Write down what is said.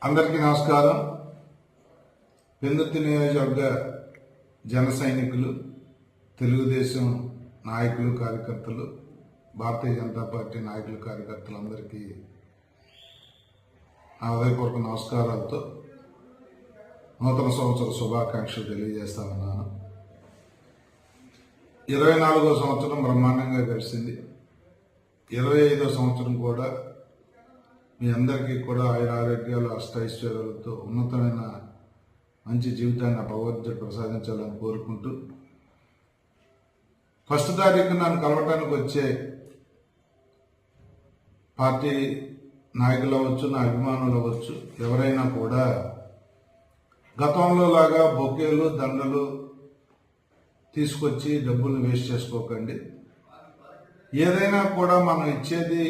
అందరికీ నమస్కారం. పెందుర్తి నియోజకవర్గ జన సైనికులు, తెలుగుదేశం నాయకులు, కార్యకర్తలు, భారతీయ జనతా పార్టీ నాయకులు, కార్యకర్తలందరికీ నా హృదయపూర్వక నమస్కారాలతో నూతన సంవత్సర శుభాకాంక్షలు తెలియజేస్తా ఉన్నాను. 24వ సంవత్సరం బ్రహ్మాండంగా గడిచింది. 25వ సంవత్సరం కూడా మీ అందరికీ కూడా ఆరోగ్యాలు, అష్టైశ్వర్యాలతో ఉన్నతమైన మంచి జీవితాన్ని భగవంతుడు ప్రసాదించాలని కోరుకుంటూ, 1వ తారీఖు నన్ను కలవటానికి వచ్చే పార్టీ నాయకులు అవ్వచ్చు, నా అభిమానులు అవ్వచ్చు, ఎవరైనా కూడా గతంలో లాగా బొకేలు, దండలు తీసుకొచ్చి డబ్బులు వేస్ట్ చేసుకోకండి. ఏదైనా కూడా మనం ఇచ్చేది